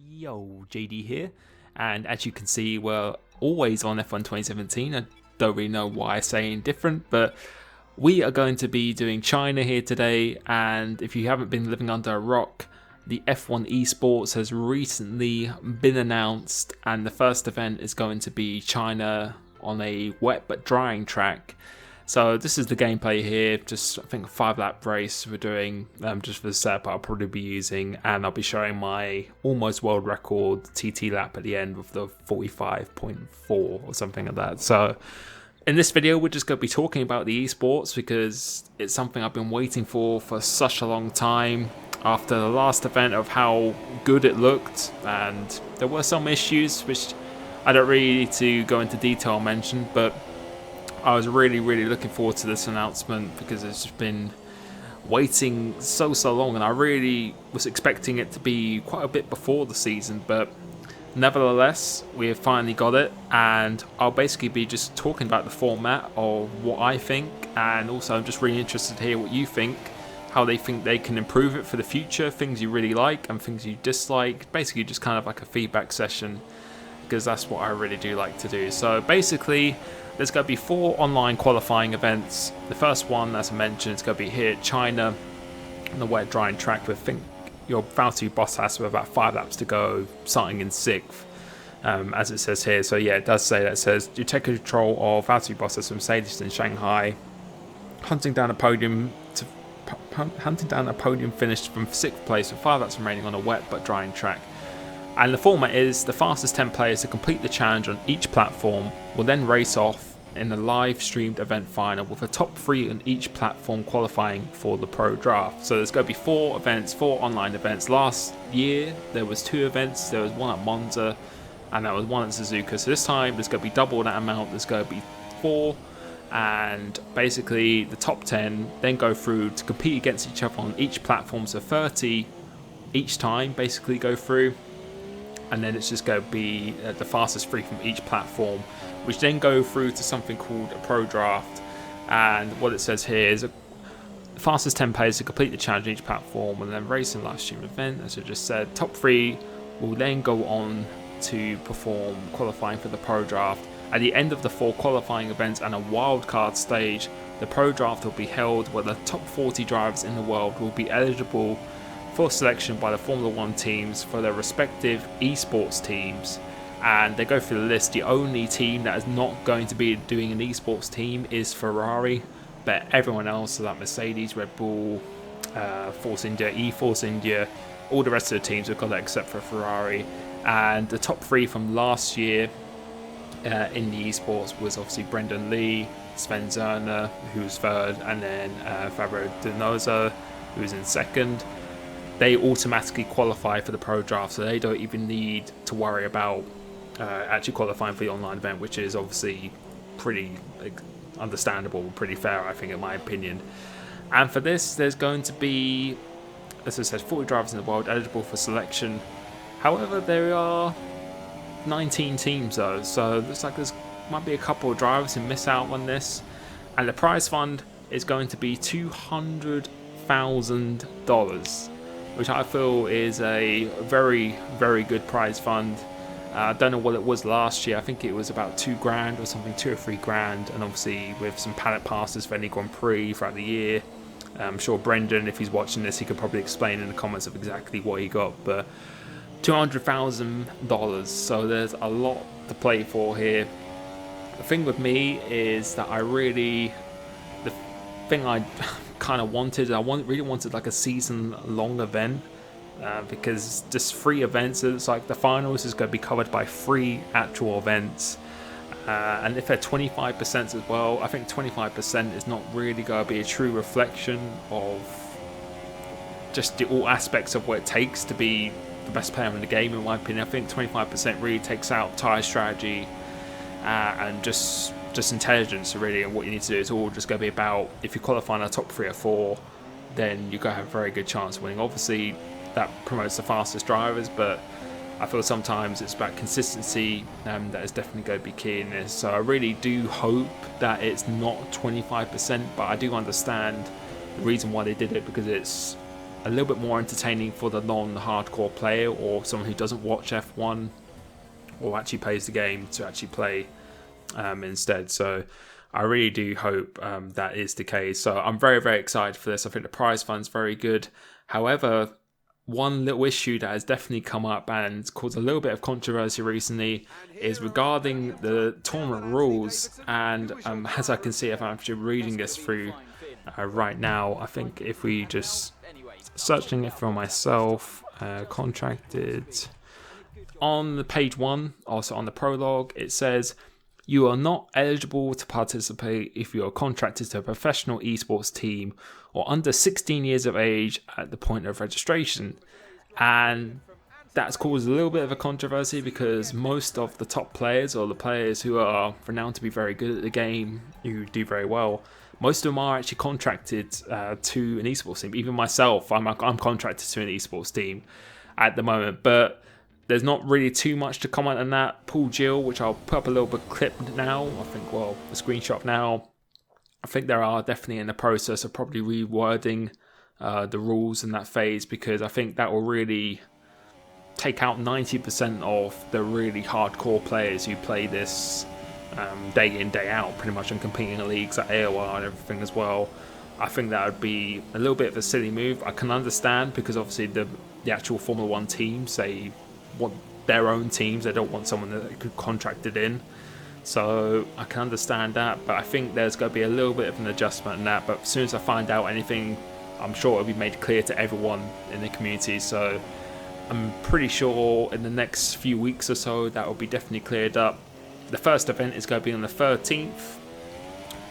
Yo, JD here, and as you can see, we're always on F1 2017. I don't really know why I'm saying different, but we are going to be doing China here today. And if you haven't been living under a rock, the F1 Esports has recently been announced, and the first event is going to be China on a wet but drying track. So this is the gameplay here, just I think a 5-lap race we're doing just for the setup I'll probably be using, and I'll be showing my almost world record TT lap at the end with the 45.4 or something like that. So in this video we're just going to be talking about the esports because it's something I've been waiting for such a long time. After the last event of how good it looked, and there were some issues which I don't really need to go into detail and mention, but I was really looking forward to this announcement because it's just been waiting so long, and I really was expecting it to be quite a bit before the season, but nevertheless we have finally got it. And I'll basically be just talking about the format of what I think, and also I'm just really interested to hear what you think, how they think they can improve it for the future, things you really like and things you dislike, basically just kind of like a feedback session, because that's what I really do like to do. So basically there's going to be 4 online qualifying events. The first one, as I mentioned, is going to be here at China on the wet drying track with, I think, your Valtteri Bottas with about 5 laps to go, starting in 6th, as it says here. So yeah, it does say that. It says you take control of Valtteri Bottas from Mercedes in Shanghai, hunting down a podium finish from 6th place with 5 laps remaining on a wet but drying track. And the format is the fastest 10 players to complete the challenge on each platform will then race off in the live streamed event final, with the top 3 on each platform qualifying for the pro draft. So there's going to be 4 events, 4 online events. Last year there was 2 events. There was one at Monza and there was one at Suzuka. So this time there's going to be double that amount. There's going to be 4, and basically the top 10 then go through to compete against each other on each platform. So 30 each time basically go through. And then it's just going to be the fastest 3 from each platform, which then go through to something called a pro draft. And what it says here is the fastest 10 players to complete the challenge on each platform and then race in live stream event. As I just said, top 3 will then go on to perform qualifying for the pro draft. At the end of the 4 qualifying events and a wildcard stage, the pro draft will be held where the top 40 drivers in the world will be eligible for selection by the Formula 1 teams for their respective esports teams. And they go through the list. The only team that is not going to be doing an esports team is Ferrari, but everyone else, so like Mercedes, Red Bull, Force India, eForce India, all the rest of the teams have got that except for Ferrari. And the top 3 from last year in the esports was obviously Brendan Lee, Sven Zerner, who was 3rd, and then Fabio Dinoza, who was in 2nd. They automatically qualify for the pro draft, so they don't even need to worry about actually qualifying for the online event, which is obviously pretty understandable, pretty fair, I think, in my opinion. And for this, there's going to be, as I said, 40 drivers in the world eligible for selection. However, there are 19 teams though, so it looks like there's might be a couple of drivers who miss out on this. And the prize fund is going to be $200,000. which I feel is a very good prize fund. I don't know what it was last year. I think it was about $2,000 or something, $2 or $3,000, and obviously with some paddock passes for any Grand Prix throughout the year. I'm sure Brendan, if he's watching this, he could probably explain in the comments of exactly what he got. But $200,000, so there's a lot to play for here. The thing with me is that the thing I kind of wanted, really wanted like a season-long event, because just 3 events. It's like the finals is going to be covered by 3 actual events, and if they're 25% as well, I think 25% is not really going to be a true reflection of just all aspects of what it takes to be the best player in the game, in my opinion. I think 25% really takes out tyre strategy and just intelligence, really, and what you need to do. It's all just going to be about, if you qualify in the top 3 or 4, then you're going to have a very good chance of winning. Obviously that promotes the fastest drivers, but I feel sometimes it's about consistency that is definitely going to be key in this. So I really do hope that it's not 25%, but I do understand the reason why they did it, because it's a little bit more entertaining for the non-hardcore player or someone who doesn't watch F1 or actually plays the game to actually play instead. So I really do hope that is the case. So I'm very, very excited for this. I think the prize fund's very good. However, one little issue that has definitely come up and caused a little bit of controversy recently is regarding the tournament rules. And as I can see, if I'm actually reading this through right now, I think if we just searching it for myself, contracted on the page 1, also on the prologue, it says, "You are not eligible to participate if you are contracted to a professional esports team or under 16 years of age at the point of registration." And that's caused a little bit of a controversy because most of the top players, or the players who are renowned to be very good at the game, who do very well, most of them are actually contracted to an esports team. Even myself, I'm contracted to an esports team at the moment, but there's not really too much to comment on that. Paul Gill, which I'll put up a little bit clip now, I think, well, a screenshot now. I think they are definitely in the process of probably rewording the rules in that phase, because I think that will really take out 90% of the really hardcore players who play this day in, day out, pretty much, and competing in leagues at AOR and everything as well. I think that would be a little bit of a silly move. I can understand, because obviously the actual Formula 1 teams, they want their own teams. They don't want someone that could contract it in. So I can understand that, but I think there's going to be a little bit of an adjustment in that. But as soon as I find out anything, I'm sure it'll be made clear to everyone in the community. So I'm pretty sure in the next few weeks or so that will be definitely cleared up. The first event is going to be on the 13th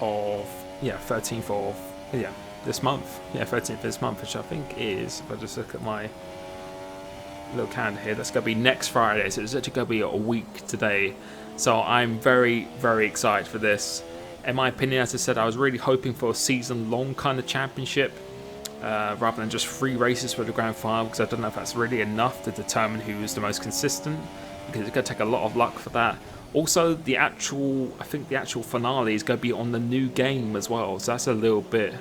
of this month. 13th of this month, which I think is, if I just look at my little calendar here, that's going to be next Friday. So it's actually going to be a week today. So I'm very, very excited for this. In my opinion, as I said, I was really hoping for a season-long kind of championship rather than just 3 races for the grand final, because I don't know if that's really enough to determine who is the most consistent, because it's going to take a lot of luck for that. Also, I think the actual finale is going to be on the new game as well. So that's a little bit,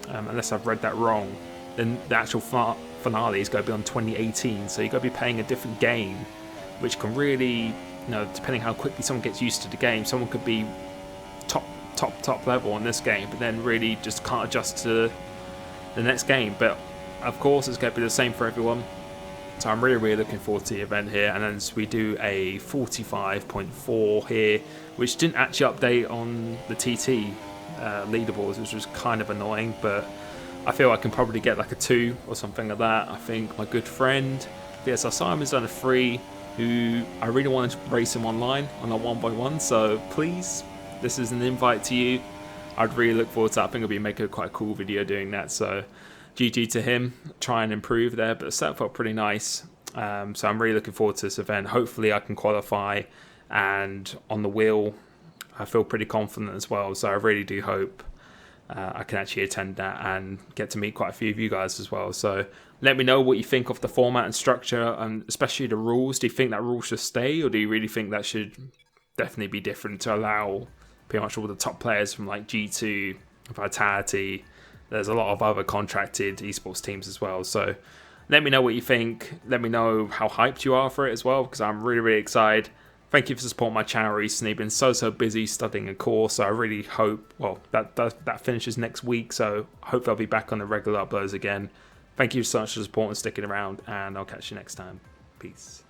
unless I've read that wrong, then the actual finale is going to be on 2018. So you're going to be playing a different game, which can really, depending how quickly someone gets used to the game, someone could be top level on this game, but then really just can't adjust to the next game. But of course, it's going to be the same for everyone. So I'm really, really looking forward to the event here. And then we do a 45.4 here, which didn't actually update on the TT leaderboards, which was kind of annoying, but I feel I can probably get like a 2 or something like that. I think my good friend VSR Simon's done a 3, who I really wanted to race him online on a 1x1. So please, this is an invite to you. I'd really look forward to that. I think I'll be making quite a cool video doing that. So GG to him, try and improve there, but the setup felt pretty nice. So I'm really looking forward to this event. Hopefully I can qualify, and on the wheel I feel pretty confident as well. So I really do hope I can actually attend that and get to meet quite a few of you guys as well. So let me know what you think of the format and structure, and especially the rules. Do you think that rule should stay, or do you really think that should definitely be different to allow pretty much all the top players from like G2, Vitality? There's a lot of other contracted esports teams as well. So let me know what you think. Let me know how hyped you are for it as well, because I'm really, really excited. Thank you for supporting my channel recently. Been so busy studying a course, so I really hope, that finishes next week, so I hope I'll be back on the regular uploads again. Thank you so much for the support and sticking around, and I'll catch you next time. Peace.